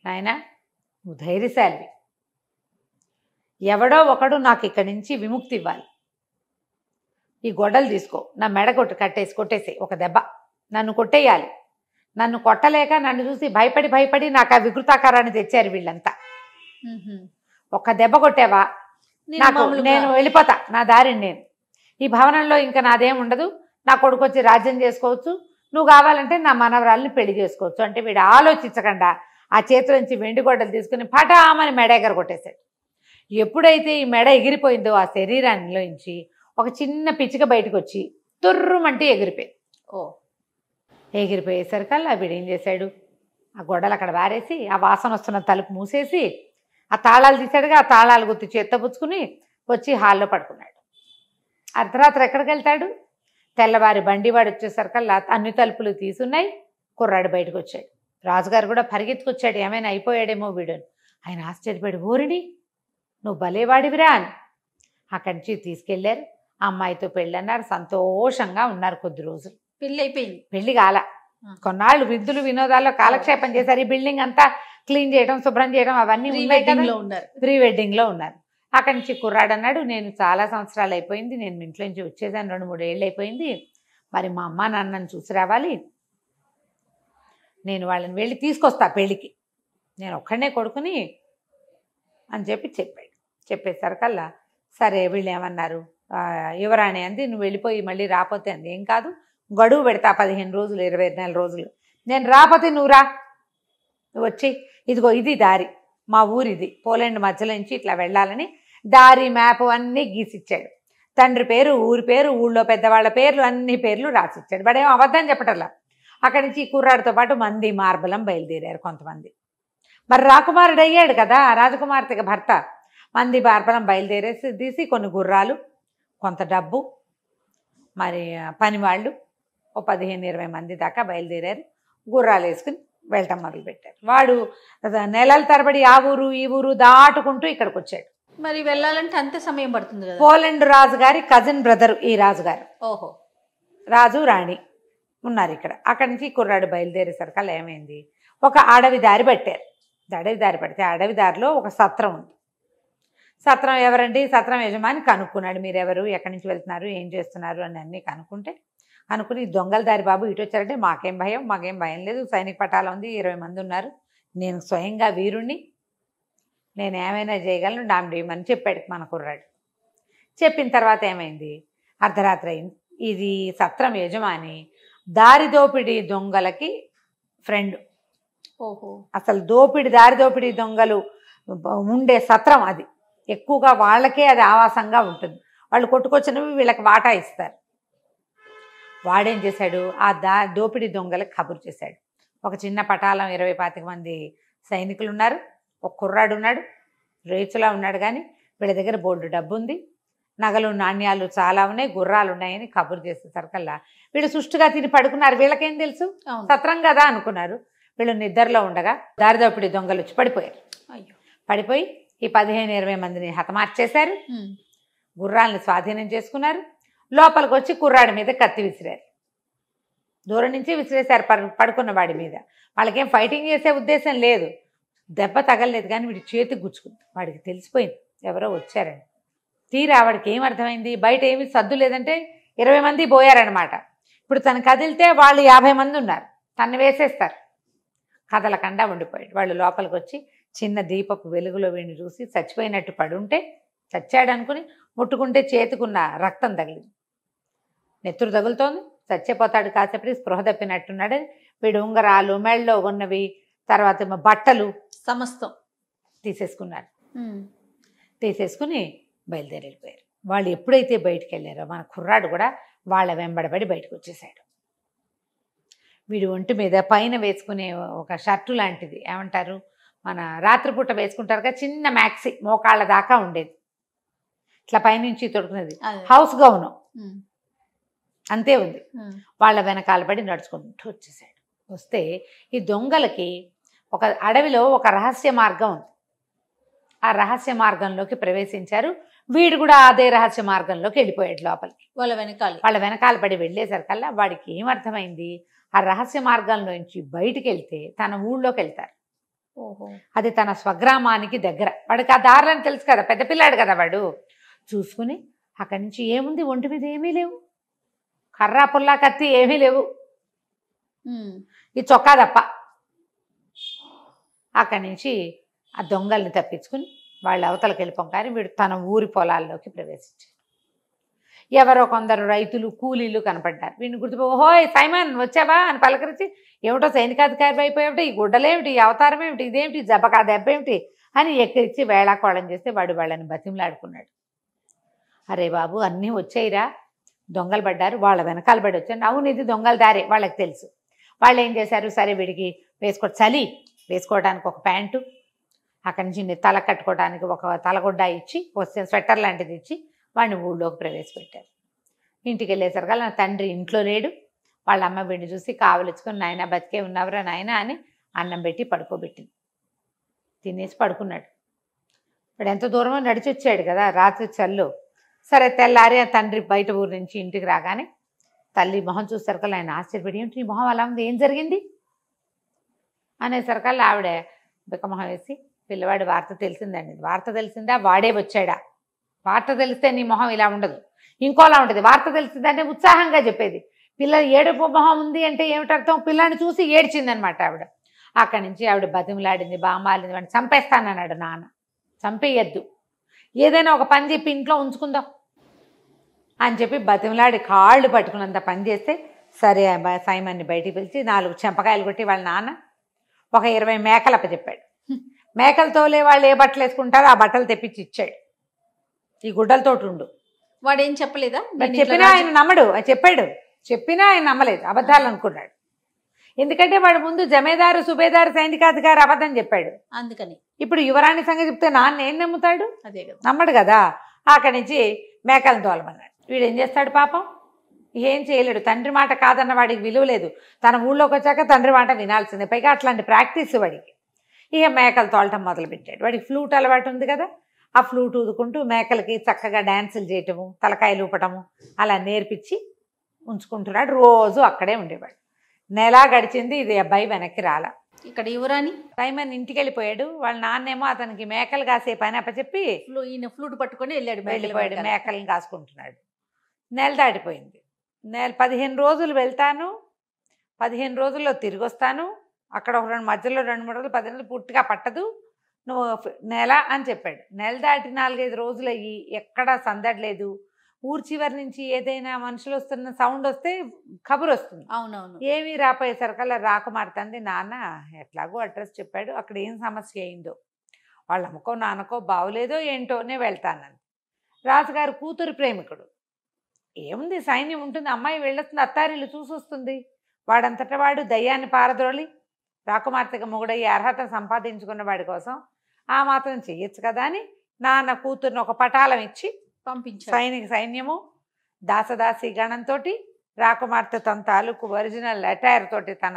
నాయన నువ్వు ధైర్యశాలివి, ఎవడో ఒకడు నాకు ఇక్కడి నుంచి విముక్తి ఇవ్వాలి. ఈ గొడ్డలు తీసుకో, నా మెడ కొట్టేసి ఒక దెబ్బ నన్ను కొట్టేయాలి. నన్ను కొట్టలేక నన్ను చూసి భయపడి నాకు ఆ వికృతాకారాన్ని తెచ్చారు వీళ్ళంతా. ఒక్క దెబ్బ కొట్టావా నేను వెళ్ళిపోతా, నా దారిని నేను. ఈ భవనంలో ఇంకా నాదేం ఉండదు. నా కొడుకు వచ్చి రాజ్యం చేసుకోవచ్చు, నువ్వు కావాలంటే నా మనవరాల్ని పెళ్లి చేసుకోవచ్చు అంటే వీడు ఆలోచించకుండా ఆ చేతిలో నుంచి వెండి గొడ్డలు తీసుకుని పటామని మెడ ఎగర కొట్టేశాడు. ఎప్పుడైతే ఈ మెడ ఎగిరిపోయిందో ఆ శరీరానిలో నుంచి ఒక చిన్న పిచ్చిక బయటకు వచ్చి తుర్రుమంటే ఎగిరిపోయింది. ఎగిరిపోయేసరికల్లా వీడు ఏం చేశాడు, ఆ గొడ్డలు అక్కడ వారేసి ఆ వాసన వస్తున్న తలుపు మూసేసి ఆ తాళాలు తీశాడుగా, ఆ తాళాలు గుర్తు చేత్తపుచ్చుకుని వచ్చి హాల్లో పడుకున్నాడు. అర్ధరాత్రి ఎక్కడికి వెళ్తాడు, తెల్లవారి బండివాడు వచ్చేసరికల్లా అన్ని తలుపులు తీసున్నాయి. కుర్రాడు బయటకు వచ్చాడు. రాజుగారు కూడా పరిగెత్తుకొచ్చాడు, ఏమైనా అయిపోయాడేమో వీడని. ఆయన ఆశ్చర్యపడి, ఓరిని నువ్వు భలేవాడివిరా అని అక్కడి నుంచి తీసుకెళ్లారు. ఆ అమ్మాయితో పెళ్ళి అన్నారు. సంతోషంగా ఉన్నారు కొద్ది రోజులు. పెళ్ళి అయిపోయింది. పెళ్లి కాల, కొన్నాళ్ళు విందులు వినోదాల్లో కాలక్షేపం చేశారు. ఈ బిల్డింగ్ అంతా క్లీన్ చేయడం, శుభ్రం చేయడం అవన్నీ ఉన్నాయి కదా. ప్రీ వెడ్డింగ్లో ఉన్నారు. అక్కడి నుంచి కుర్రాడు అన్నాడు, నేను చాలా సంవత్సరాలు అయిపోయింది, నేను మీ ఇంట్లో నుంచి వచ్చేదాన్ని 2-3 ఏళ్ళు అయిపోయింది, మరి మా అమ్మ నాన్నని చూసి రావాలి, నేను వెళ్ళి తీసుకొస్తా పెళ్ళికి, నేను ఒక్కడనే కొడుకుని అని చెప్పాడు. చెప్పేసరికల్లా సరే వీళ్ళు ఏమన్నారు, యువరాణి అంది, నువ్వు వెళ్ళిపోయి మళ్ళీ రాపోతే అంది, ఏం కాదు గడువు పెడతా 15 రోజులు 24 రోజులు, నేను రాపోతే నువ్వు రా, నువ్వు వచ్చి ఇదిగో ఇది దారి, మా ఊరిది, పోలాండ్ మధ్యలో నుంచి ఇట్లా వెళ్ళాలని దారి మ్యాప్ అన్నీ గీసిచ్చాడు. తండ్రి పేరు, ఊరి పేరు, ఊళ్ళో పెద్దవాళ్ళ పేర్లు, అన్ని పేర్లు రాసిచ్చాడు. వాడేమో అబద్ధం చెప్పటల్లా. అక్కడి నుంచి కుర్రాడితో పాటు మంది మార్బలం బయలుదేరారు కొంతమంది. మరి రాకుమారుడు అయ్యాడు కదా, రాజకుమార్తెకి భర్త. మంది మార్బలం బయలుదేరేసి తీసి కొన్ని గుర్రాలు, కొంత డబ్బు, మరి పనివాళ్ళు ఓ 15-20 మంది దాకా బయలుదేరారు. గుర్రాలు వేసుకుని వెళ్ళటం మొదలుపెట్టారు. వాడు నెలల తరబడి ఆ ఊరు ఈ ఊరు దాటుకుంటూ ఇక్కడికి వచ్చాడు. మరి వెళ్ళాలంటే అంతే సమయం పడుతుంది కదా. పోలాండ్ రాజుగారి కజిన్ బ్రదర్ ఈ రాజుగారు. ఓహో. రాజు రాణి ఉన్నారు ఇక్కడ. అక్కడి నుంచి కుర్రాడు బయలుదేరేసరికల్లా ఏమైంది, ఒక అడవి దారి పట్టారు. అడవి దారి పడితే అడవి దారిలో ఒక సత్రం ఉంది. సత్రం ఎవరండి, సత్రం యజమాని కనుక్కున్నాడు, మీరెవరు, ఎక్కడి నుంచి వెళ్తున్నారు, ఏం చేస్తున్నారు అని అన్నీ అనుకుని దొంగల దారి బాబు ఇటు వచ్చారంటే మాకేం భయం లేదు, సైనిక పటాలం ఉంది, 20 మంది ఉన్నారు, నేను స్వయంగా వీరుణ్ణి, నేను ఏమైనా చేయగలను, డామ్డేమని చెప్పాడు మన కుర్రాడు. చెప్పిన తర్వాత ఏమైంది, అర్ధరాత్రి అయింది. ఇది సత్రం యజమాని దారి దోపిడీ దొంగలకి ఫ్రెండ్. ఓహో. అసలు దారి దోపిడీ దొంగలు ఉండే సత్రం అది. ఎక్కువగా వాళ్ళకే అది ఆవాసంగా ఉంటుంది. వాళ్ళు కొట్టుకొచ్చినవి వీళ్ళకి వాటా ఇస్తారు. వాడేం చేశాడు, ఆ దోపిడీ దొంగలకు కబురు చేశాడు. ఒక చిన్న పటాలం 20-25 మంది సైనికులు ఉన్నారు, ఒక కుర్రాడు ఉన్నాడు, రేచులా ఉన్నాడు, కానీ వీళ్ళ దగ్గర బోల్డు డబ్బు ఉంది, నగలు నాణ్యాలు చాలా ఉన్నాయి, గుర్రాలు ఉన్నాయని కబురు చేసేసరికల్లా వీళ్ళు సుష్టుగా తిని పడుకున్నారు. వీళ్ళకేం తెలుసు, సత్రం కదా అనుకున్నారు. వీళ్ళు నిద్రలో ఉండగా దారిదోపిడీ దొంగలు వచ్చి పడిపోయారు. పడిపోయి ఈ 15-20 మందిని హతమార్చేశారు. గుర్రాలను స్వాధీనం చేసుకున్నారు. లోపలికి వచ్చి కుర్రాడి మీద కత్తి విసిరారు. దూరం నుంచి విసిరేశారు పడుకున్న వాడి మీద. వాళ్ళకేం ఫైటింగ్ చేసే ఉద్దేశం లేదు, దెబ్బ తగలలేదు, కానీ వీడి చేతికి గుచ్చుకుంది. వాడికి తెలిసిపోయింది ఎవరో వచ్చారని. తీరా వాడికి ఏం అర్థమైంది, బయట ఏమి సద్దు లేదంటే 20 మంది పోయారనమాట. ఇప్పుడు తను కదిలితే వాళ్ళు 50 మంది ఉన్నారు, తను వేసేస్తారు. కదలకుండా ఉండిపోయాడు. వాళ్ళు లోపలికి వచ్చి చిన్న దీపపు వెలుగులో వీడిని చూసి చచ్చిపోయినట్టు పడుంటే చచ్చాడు అనుకుని ముట్టుకుంటే చేతుకున్న రక్తం తగిలింది. నెత్తురు తగులుతోంది, చచ్చిపోతాడు కాసేపటి స్పృహ తప్పినట్టున్నాడని వీడు ఉంగరాలు, మెళ్ళలో ఉన్నవి, తర్వాత బట్టలు సమస్తం తీసేసుకున్నారు. తీసేసుకుని బయలుదేరి వెళ్ళిపోయారు. వాళ్ళు ఎప్పుడైతే బయటికి వెళ్ళారో మన కుర్రాడు కూడా వాళ్ళ వెంబడబడి బయటకు వచ్చేసాడు. వీడు ఒంటి మీద పైన వేసుకునే ఒక షర్టు లాంటిది, ఏమంటారు మన రాత్రిపూట వేసుకుంటారు కదా, చిన్న మ్యాక్సీ మోకాళ్ళ దాకా ఉండేది, ఇట్లా పైనుంచి తొడుకునేది, హౌస్ గౌను అంతే ఉంది. వాళ్ళ వెనకాల పడి నడుచుకుంటూ వచ్చేసాడు. వస్తే ఈ దొంగలకి ఒక అడవిలో ఒక రహస్య మార్గం ఉంది. ఆ రహస్య మార్గంలోకి ప్రవేశించారు. వీడు కూడా అదే రహస్య మార్గంలోకి వెళ్ళిపోయాడు లోపలికి. వాళ్ళ వెనకాల పడి వెళ్ళేసరికల్లా వాడికి ఏమర్థమైంది, ఆ రహస్య మార్గంలోంచి బయటికి వెళ్తే తన ఊళ్ళోకి వెళ్తారు. అది తన స్వగ్రామానికి దగ్గర. వాడికి ఆ దారులని తెలుసు కదా, పెద్ద పిల్లాడు కదా వాడు. చూసుకుని అక్కడి నుంచి ఏముంది, ఒంటి మీద ఏమీ లేవు, కర్రా పుల్లా కత్తి ఏమీ లేవు, ఈ చొక్కా తప్ప. అక్కడి నుంచి ఆ దొంగల్ని తప్పించుకుని వాళ్ళ అవతలకి వెళ్ళిపోం. కానీ వీడు తన ఊరి పొలాల్లోకి ప్రవేశించాడు. ఎవరో కొందరు రైతులు, కూలీలు కనపడ్డారు. వీడిని గుర్తుపో, ఓహోయ్ సైమన్ వచ్చావా అని పలకరించి, ఏమిటో సైనికాధికారి అయిపోయేమిటి, ఈ గుడ్డలేమిటి, ఈ అవతారం ఏమిటి, ఇదేమిటి, జబ్బకా దెబ్బ ఏమిటి అని ఎక్కిరిచ్చి వేళాకోళం చేస్తే వాడు వాళ్ళని బతిమలాడుకున్నాడు. అరే బాబు అన్నీ వచ్చాయిరా, దొంగలు పడ్డారు, వాళ్ళ వెనకాల పడి వచ్చాను. అవును ఇది దొంగల దారే వాళ్ళకి తెలుసు. వాళ్ళు ఏం చేశారు, సరే వీడికి చలి వేసుకోవడానికి ఒక ప్యాంటు, అక్కడి నుంచి తల కట్టుకోవడానికి ఒక తలగుడ్డ ఇచ్చి, వస్తే స్వెటర్ లాంటిది ఇచ్చి వాడిని ఊళ్ళోకి ప్రవేశపెట్టారు. ఇంటికి వెళ్ళేసరికి నా తండ్రి ఇంట్లో లేడు. వాళ్ళ అమ్మ వీడిని చూసి కావలించుకొని, నాయన బతికే ఉన్నవరా నాయన అని అన్నం పెట్టి పడుకోబెట్టింది. తినేసి పడుకున్నాడు. ఇప్పుడు ఎంత దూరమో నడిచి వచ్చాడు కదా రాత్రి చల్లు. సరే తెల్లారి ఆ తండ్రి బయట ఊరు నుంచి ఇంటికి రాగానే తల్లి మొహం చూసేసరికల్లా ఆయన ఆశ్చర్యపడి, ఏంటి నీ మొహం అలా ఉంది, ఏం జరిగింది అనేసరికల్లా ఆవిడ బిక్కమొహం వేసి, పిల్లవాడి వార్త తెలిసిందండి. వార్త తెలిసిందా, వాడే వచ్చాడా, వార్త తెలిస్తే నీ మొహం ఇలా ఉండదు, ఇంకోలా ఉంటుంది, వార్త తెలిసిందంటే ఉత్సాహంగా చెప్పేది. పిల్ల ఏడుపు మొహం ఉంది అంటే ఏమిటర్థం, పిల్లాన్ని చూసి ఏడ్చిందనమాట ఆవిడ. అక్కడి నుంచి ఆవిడ బతిమలాడింది, బామాలింది, వాడిని చంపేస్తానన్నాడు నాన్న. చంపేయద్దు, ఏదైనా ఒక పని చెప్పి ఇంట్లో ఉంచుకుందాం అని చెప్పి బతిమలాడి కాళ్ళు పట్టుకున్నంత పని చేస్తే, సరే సైమన్ని బయటికి పిలిచి 4 చెంపకాయలు కొట్టి వాళ్ళ నాన్న ఒక 20 మేకలు అప్పచెప్పాడు. మేకలు తోలే వాళ్ళు ఏ బట్టలు వేసుకుంటారో ఆ బట్టలు తెప్పించి ఇచ్చాడు. ఈ గుడ్డలతోటి ఉండు. వాడేం చెప్పలేదా, చెప్పినా ఆయన నమ్మడు, చెప్పాడు, చెప్పినా ఆయన నమ్మలేదు, అబద్ధాలు అనుకున్నాడు. ఎందుకంటే వాడు ముందు జమేదారు, సుబేదారు, సైనికాధికారి అబద్ధం చెప్పాడు. అందుకని ఇప్పుడు యువరాణి సంగతి చెప్తే నాన్న ఏం నమ్ముతాడు, అదే కదా, నమ్మడు కదా. అక్కడి నుంచి మేకలను తోలమన్నాడు. వీడు ఏం చేస్తాడు పాపం, ఏం చేయలేడు. తండ్రి మాట కాదన్న వాడికి విలువ లేదు. తన ఊళ్ళోకి వచ్చాక తండ్రి మాట వినాల్సిందే, పైగా అట్లాంటి ప్రాక్టీస్ వాడికి. ఇక మేకలు తోలటం మొదలుపెట్టాడు. వాడికి ఫ్లూట్ అలవాటు ఉంది కదా, ఆ ఫ్లూట్ ఊదుకుంటూ మేకలకి చక్కగా డ్యాన్సులు చేయటము, తలకాయలు ఊపటము అలా నేర్పించి ఉంచుకుంటున్నాడు. రోజు అక్కడే ఉండేవాడు. నెల గడిచింది, ఇది అబ్బాయి వెనక్కి రాలా. ఇక్కడ యువరాణి సైమన్ ఇంటికి వెళ్ళిపోయాడు. వాళ్ళ నాన్నేమో అతనికి మేకలు కాసే పని అప్పచెప్పి ఈయన ఫ్లూట్ పట్టుకొని వెళ్ళిపోయాడు, మేకలను కాసుకుంటున్నాడు. నెల దాటిపోయింది. 15 రోజులు వెళ్తాను, 15 రోజుల్లో తిరిగి వస్తాను, అక్కడ ఒక మధ్యలో 2-3 రోజులు, 10 రోజులు పూర్తిగా పట్టదు, నువ్వు నెల అని చెప్పాడు. నెల దాటి 4-5 రోజులు అయ్యి ఎక్కడా సందడలేదు. ఊరు చివరి నుంచి ఏదైనా మనుషులు వస్తున్న సౌండ్ వస్తే కబురు వస్తుంది. అవునవును. ఏమీ రాపోయేసరికల్లా రాకుమారుతుంది, నాన్న ఎట్లాగో అడ్రస్ చెప్పాడు, అక్కడ ఏం సమస్య అయిందో, వాళ్ళ అమ్మకో నాన్నకో బాగులేదో ఏంటోనే వెళ్తానని. రాజుగారు కూతురు ప్రేమికుడు, ఏముంది సైన్యం ఉంటుంది, అమ్మాయి వెళ్ళొస్తుంది, అత్తారిల్లు చూసి వస్తుంది. వాడంతటా వాడు దయ్యాన్ని పారద్రోలి రాకుమార్తెగా మొగుడయ్యే అర్హత సంపాదించుకున్న వాడి కోసం ఆ మాత్రం చెయ్యొచ్చు కదా అని నాన్న కూతుర్ని ఒక పటాలం ఇచ్చి పంపించాడు. సైన్యము దాసదాసి గణంతో రాకుమార్తె తన తాలూకు ఒరిజినల్ అటైర్ తోటి తన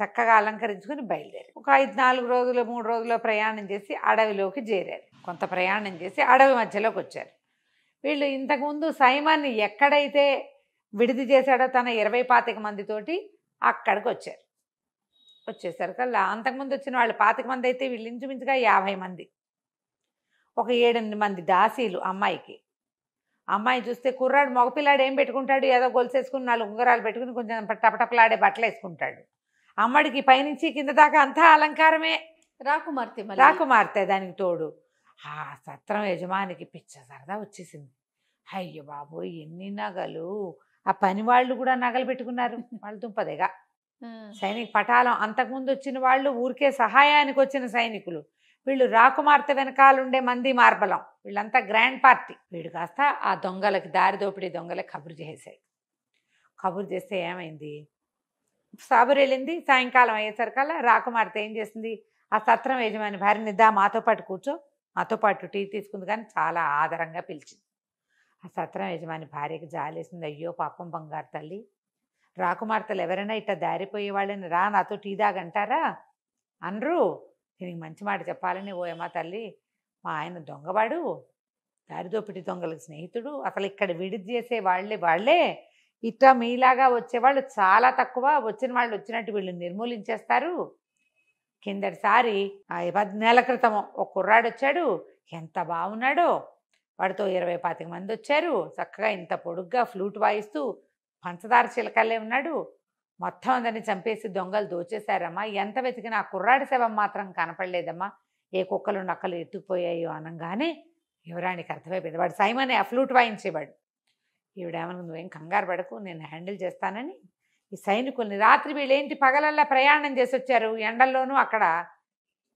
చక్కగా అలంకరించుకుని బయలుదేరి ఒక 4 రోజులు 3 రోజుల్లో ప్రయాణం చేసి అడవిలోకి చేరారు. కొంత ప్రయాణం చేసి అడవి మధ్యలోకి వచ్చారు. వీళ్ళు ఇంతకుముందు సైమాన్ని ఎక్కడైతే విడిది చేశాడో తన 20-25 మందితోటి అక్కడికి వచ్చారు. వచ్చేసరికల్లా అంతకుముందు వచ్చిన వాళ్ళు 25 మంది అయితే వీళ్ళు ఇంచుమించుగా 50 మంది. ఒక 7-8 మంది దాసీలు అమ్మాయికి. అమ్మాయి చూస్తే కుర్రాడు మగపిల్లాడు ఏం పెట్టుకుంటాడు, ఏదో గొలుసేసుకుని 4 ఉంగరాలు పెట్టుకుని కొంచెం టపటపలాడే బట్టలు వేసుకుంటాడు. అమ్మడికి పైనుంచి కింద దాకా అంతా అలంకారమే. రాకుమార్తె మళ్ళీ. రాకుమార్తె దానికి తోడు. ఆ సత్రం యజమానికి పిచ్చ సరదా వచ్చేసింది. అయ్యో బాబోయ్ ఎన్ని నగలు! ఆ పని వాళ్ళు కూడా నగలు పెట్టుకున్నారు వాళ్ళు దుంపదేగా. ఆ. సైనిక పటాలం అంతకుముందు వచ్చిన వాళ్ళు ఊరికే సహాయానికి వచ్చిన సైనికులు, వీళ్ళు రాకుమార్తె వెనకాలండే మంది మార్బలం, వీళ్ళంతా గ్రాండ్ పార్టీ. వీడు కాస్త ఆ దొంగలకి దారి దోపిడీ దొంగలకి కబురు చేశాడు. కబురు చేస్తే ఏమైంది, సాబురు వెళ్ళింది. సాయంకాలం అయ్యేసరికల్లా రాకుమార్తె ఏం చేసింది, ఆ సత్రం యజమాని భార్యని దా మాతో పాటు కూర్చో, మాతో పాటు టీ తీసుకుంది, కానీ చాలా ఆదరంగా పిలిచింది. ఆ సత్రం యజమాని భార్యకి జాలేసింది. అయ్యో పాపం బంగారు తల్లి, రాకుమార్తెలు ఎవరైనా ఇట్లా దారిపోయే వాళ్ళని రా నాతో టీ దాగంటారా అనరు. దీనికి మంచి మాట చెప్పాలని, ఓ అమ్మ తల్లి మా ఆయన దొంగవాడు, దారిదోపిడి దొంగలకు స్నేహితుడు, అసలు ఇక్కడ విడిది చేసే వాళ్ళే ఇట్లా మీలాగా వచ్చేవాళ్ళు చాలా తక్కువ, వచ్చిన వాళ్ళు వచ్చినట్టు వీళ్ళు నిర్మూలించేస్తారు. కిందటిసారి 10 నెలల క్రితం ఒక కుర్రాడు వచ్చాడు, ఎంత బాగున్నాడో, వాడితో 20-25 మంది వచ్చారు, చక్కగా ఇంత పొడుగ్గా ఫ్లూట్ వాయిస్తూ పంచదార చిలకల్లే ఉన్నాడు, మొత్తం అందరిని చంపేసి దొంగలు దోచేశారమ్మా, ఎంత వెతికినా ఆ కుర్రాడి శవం మాత్రం కనపడలేదమ్మా, ఏ కుక్కలు నక్కలు ఎత్తుకుపోయాయో అనగానే యువరానికి అర్థమైపోయింది, వాడు సైమనే ఆ ఫ్లూట్ వాయించేవాడు. ఈవిడేమన్నా నువ్వేం కంగారు పడకు, నేను హ్యాండిల్ చేస్తానని ఈ సైనికుల్ని, రాత్రి వీళ్ళేంటి పగలల్లా ప్రయాణం చేసి వచ్చారు ఎండల్లోనూ, అక్కడ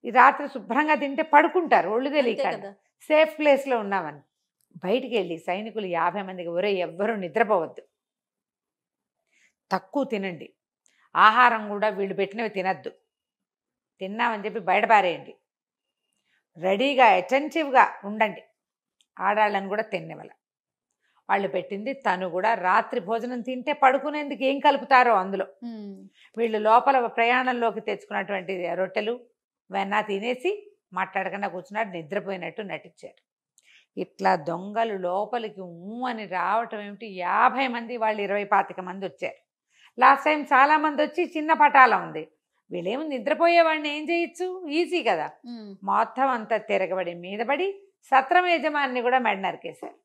ఈ రాత్రి శుభ్రంగా తింటే పడుకుంటారు ఒళ్ళు తెలియక, సేఫ్ ప్లేస్లో ఉన్నామని బయటికి వెళ్ళి సైనికులు 50 మందికి, ఒరే ఎవ్వరూ నిద్రపోవద్దు, తక్కువ తినండి, ఆహారం కూడా వీళ్ళు పెట్టినవి తినద్దు, తిన్నామని చెప్పి బయట పారేయండి, రెడీగా అటెంటివ్గా ఉండండి, ఆడాళ్ళని కూడా తినేవాళ్ళ. వాళ్ళు పెట్టింది తను కూడా రాత్రి భోజనం తింటే పడుకునేందుకు ఏం కలుపుతారో అందులో, వీళ్ళు లోపల ప్రయాణంలోకి తెచ్చుకున్నటువంటి రొట్టెలు వెన్న తినేసి మాట్లాడకుండా కూర్చున్నాడు, నిద్రపోయినట్టు నటించారు. ఇట్లా దొంగలు లోపలికి అని రావటం ఏమిటి, 50 మంది, వాళ్ళు 20-25 మంది వచ్చారు. లాస్ట్ టైం చాలామంది వచ్చి చిన్న పటాలం ఉంది, వీళ్ళేమో నిద్రపోయేవాడిని ఏం చేయొచ్చు, ఈజీ కదా. మొత్తం అంతా తిరగబడి మీదబడి సత్రం యజమాని కూడా మెడ నరికేశారు.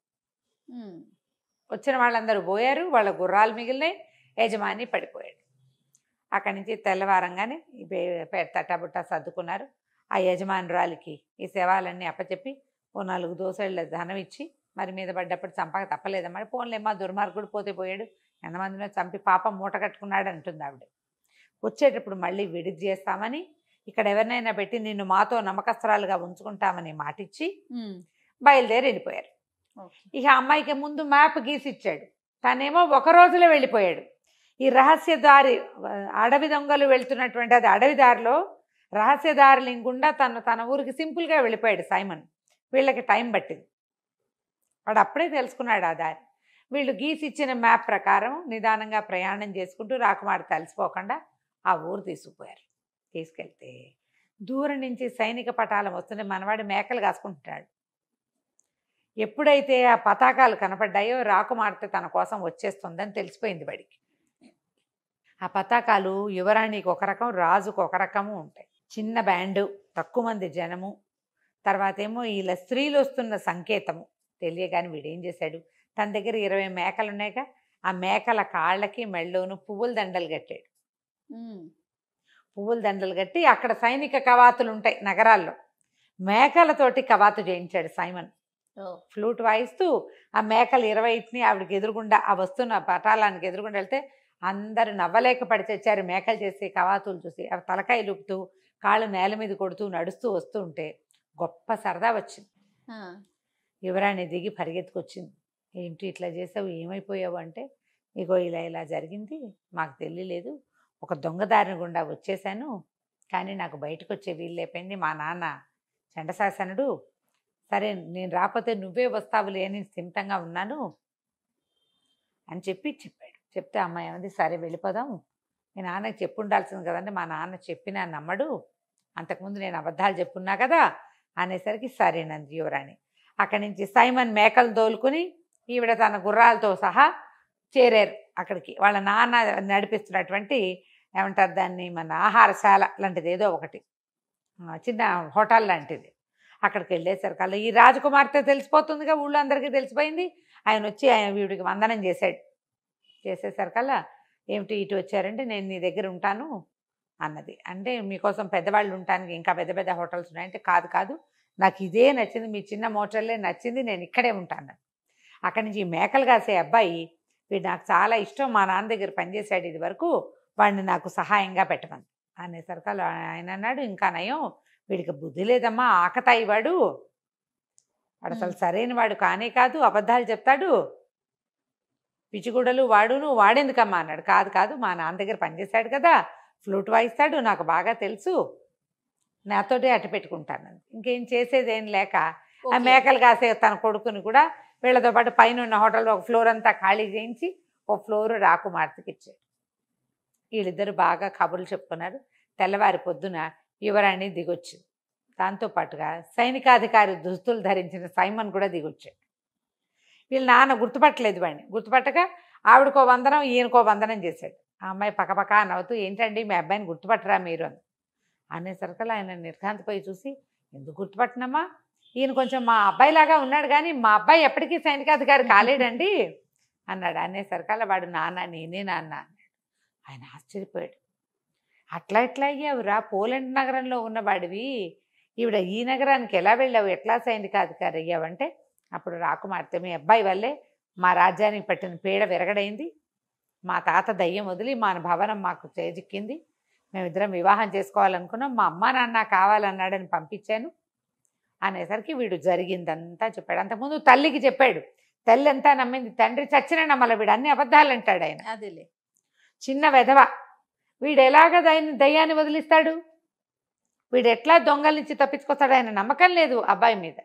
వచ్చిన వాళ్ళందరూ పోయారు, వాళ్ళ గుర్రాలు మిగిలినాయి, యజమాని పడిపోయాడు. అక్కడి నుంచి తెల్లవారంగానే తట్టబుట్ట సర్దుకున్నారు. ఆ యజమానురాలికి ఈ శవాలన్నీ అప్పచెప్పి ఓ 4 దోసెళ్ళ ధనం ఇచ్చి, మరి మీద పడ్డప్పుడు చంపక తప్పలేదమ్మా, పోన్లేమ్మా దుర్మార్గుడు పోతే పోయాడు, ఎంతమందినో చంపి పాపం మూట కట్టుకున్నాడు అంటుంది ఆవిడ. వచ్చేటప్పుడు మళ్ళీ విడిది చేస్తామని, ఇక్కడ ఎవరినైనా పెట్టి నిన్ను మాతో నమ్మకస్తురాలుగా ఉంచుకుంటామని మాటిచ్చి బయలుదేరి వెళ్ళిపోయారు. ఇక అమ్మాయికి ముందు మ్యాప్ గీసిచ్చాడు, తనేమో 1 రోజులో వెళ్ళిపోయాడు. ఈ రహస్య దారి, అడవి దొంగలు వెళ్తున్నటువంటి అది అడవి దారిలో రహస్యదారులు ఇంకుండా తన ఊరికి సింపుల్గా వెళ్ళిపోయాడు సైమన్. వీళ్ళకి టైం పట్టింది, వాడు అప్పుడే తెలుసుకున్నాడు ఆ దారి. వీళ్ళు గీసిచ్చిన మ్యాప్ ప్రకారం నిదానంగా ప్రయాణం చేసుకుంటూ రాకుమార్తె అలసిపోకుండా ఆ ఊరు తీసుకుపోయారు. తీసుకెళ్తే దూరం నుంచి సైనిక పటాలం వస్తుంటే మనవాడు మేకలు కాసుకుంటున్నాడు. ఎప్పుడైతే ఆ పతాకాలు కనపడ్డాయో రాకుమార్తె తన కోసం వచ్చేస్తుందని తెలిసిపోయింది వాడికి. ఆ పతాకాలు యువరాణికి ఒక రకం, రాజుకు ఒక రకము ఉంటాయి. చిన్న బ్యాండు, తక్కువ మంది జనము, తర్వాత ఏమో ఇలా స్త్రీలు వస్తున్న సంకేతము తెలియగాని వీడేం చేశాడు, తన దగ్గర 20 మేకలు ఉన్నాయిగా, ఆ మేకల కాళ్ళకి మెళ్ళోను పువ్వుల దండలు కట్టాడు. పువ్వుల దండలు కట్టి అక్కడ సైనిక కవాతులు ఉంటాయి నగరాల్లో, మేకలతోటి కవాతు చేయించాడు సైమన్. ఫ్లూట్ వాయిస్తూ ఆ మేకలు 20ని ఆవిడకి ఎదురుగుండా, ఆ వస్తున్న పటాలానికి ఎదురుగుండా వెళ్తే అందరూ నవ్వలేక పడి తెచ్చారు. మేకలు చేసే కవాతులు చూసి అవి తలకాయ లుపుతూ కాళ్ళు నేల మీద కొడుతూ నడుస్తూ వస్తూ ఉంటే గొప్ప సరదా వచ్చింది. యువరాణి దిగి పరిగెత్తుకొచ్చింది. ఏంటి ఇట్లా చేసావు, ఏమైపోయావు అంటే, ఇగో ఇలా జరిగింది, మాకు తెలియలేదు, ఒక దొంగదారిని గుండా వచ్చేసాను, కానీ నాకు బయటకు వచ్చే వీలు లేకపోయింది, మా నాన్న చండశాసనుడు, సరే నేను రాకపోతే నువ్వే వస్తావులే అని స్థిమితంగా ఉన్నాను అని చెప్పాడు. చెప్తే అమ్మాయి ఏమంది, సరే వెళ్ళిపోదాం, మీ నాన్నకి చెప్పు ఉండాల్సింది కదండి, మా నాన్న చెప్పినా నమ్మడు, అంతకుముందు నేను అబద్ధాలు చెప్పున్నా కదా అనేసరికి సరేనంది యువరాణి. అక్కడి నుంచి సైమన్ మేకలు తోలుకుని ఈవిడ తన గుర్రాలతో సహా చేరారు అక్కడికి. వాళ్ళ నాన్న నడిపిస్తున్నటువంటి, ఏమంటారు దాన్ని, మన ఆహారశాల లాంటిది ఏదో ఒకటి, చిన్న హోటల్ లాంటిది. అక్కడికి వెళ్ళేసరికల్లా ఈ రాజకుమార్తె తెలిసిపోతుందిగా, ఊళ్ళో అందరికీ తెలిసిపోయింది. ఆయన వచ్చి వీడికి వందనం చేశాడు. చేసేసరికల్లా ఏమిటి ఇటు వచ్చారంటే, నేను నీ దగ్గర ఉంటాను, అన్నది. అంటే మీకోసం పెద్దవాళ్ళు ఉండటానికి ఇంకా పెద్ద పెద్ద హోటల్స్ ఉన్నాయంటే, కాదు కాదు నాకు ఇదే నచ్చింది, మీ చిన్న మోటల్లే నచ్చింది, నేను ఇక్కడే ఉంటాను. అక్కడి నుంచి ఈ మేకలు కాసే అబ్బాయి, వీడు నాకు చాలా ఇష్టం, మా నాన్న దగ్గర పనిచేశాడు ఇది వరకు, వాడిని నాకు సహాయంగా పెట్టమని అనేసరికి ఆయన అన్నాడు, ఇంకా నయం, వీడికి బుద్ధి లేదమ్మా, ఆకతాయి వాడు అసలు సరైన వాడు కానే కాదు, అబద్ధాలు చెప్తాడు, పిచ్చిగుడలు వాడును, వాడెందుకమ్మా అన్నాడు. కాదు కాదు మా నాన్న దగ్గర పనిచేశాడు కదా, ఫ్లూట్ వాయిస్తాడు, నాకు బాగా తెలుసు, నాతోటే అట్టు పెట్టుకుంటాను. ఇంకేం చేసేదేం లేక ఆ మేకలు కాసే తన కొడుకుని కూడా వీళ్ళతో పాటు పైన ఉన్న హోటల్లో ఒక ఫ్లోర్ అంతా ఖాళీ చేయించి ఒక ఫ్లోర్ రాకుమార్తెకి ఇచ్చాడు. వీళ్ళిద్దరు బాగా కబుర్లు చెప్పుకున్నారు. తెల్లవారి పొద్దున యువరాణి దిగొచ్చింది. దాంతోపాటుగా సైనికాధికారి దుస్తులు ధరించిన సైమన్ కూడా దిగొచ్చాడు. వీళ్ళ నాన్న గుర్తుపట్టలేదు వాడిని. గుర్తుపట్టక ఆవిడకో వందనం ఈయనకో వందనం చేశాడు. ఆ అమ్మాయి పక్కపక్క నవ్వుతూ, ఏంటండి మీ అబ్బాయిని గుర్తుపట్టరా మీరు అని అనేసరికల్లా ఆయన నిర్ఘాంతపోయి చూసి, ఎందుకు గుర్తుపట్టినమ్మా, ఈయన కొంచెం మా అబ్బాయిలాగా ఉన్నాడు కానీ మా అబ్బాయి ఎప్పటికీ సైనికాధికారి కాలేడండి అన్నాడు. అనేసరికల్లా వాడు, నాన్న నేనే నాన్న అన్నాడు. ఆయన ఆశ్చర్యపోయాడు. అట్లా ఎట్లా అయ్యావురా, పోలాండ్ నగరంలో ఉన్నవాడివి, ఈవిడ ఈ నగరానికి ఎలా వెళ్ళావు, ఎట్లా సైనికాధికారి అయ్యావంటే, అప్పుడు రాకుమార్తె, మీ అబ్బాయి వల్లే మా రాజ్యానికి పట్టిన పీడ విరగడైంది, మా తాత దయ్యం వదిలి మా భవనం మాకు చేజిక్కింది, మేమిద్దరం వివాహం చేసుకోవాలనుకున్నాం, మా అమ్మా నాన్న కావాలన్నాడని పంపించాను అనేసరికి వీడు జరిగిందంతా చెప్పాడు. అంతకుముందు తల్లికి చెప్పాడు, తల్లి అంతా నమ్మింది, తండ్రి చచ్చిన నమ్మల, వీడు అన్ని అబద్ధాలు అంటాడు ఆయన. అదేలే చిన్న వెధవ, వీడు ఎలాగ దయ్యాన్ని వదిలిస్తాడు, వీడు ఎట్లా దొంగల నుంచి తప్పించుకొస్తాడు, ఆయన నమ్మకం లేదు అబ్బాయి మీద.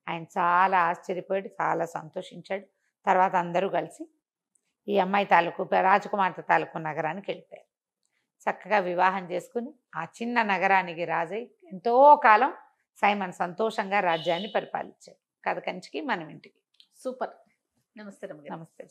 ఆయన చాలా ఆశ్చర్యపోయాడు, చాలా సంతోషించాడు. తర్వాత అందరూ కలిసి ఈ అమ్మాయి తాలూకు రాజకుమార్తె తాలూకు నగరానికి వెళ్ళిపోయారు. చక్కగా వివాహం చేసుకుని ఆ చిన్న నగరానికి రాజై ఎంతో కాలం సైమన్ సంతోషంగా రాజ్యాన్ని పరిపాలించాడు. కథ కంచికి మనం ఇంటికి. సూపర్. నమస్తే రమ్య గారు. నమస్తే.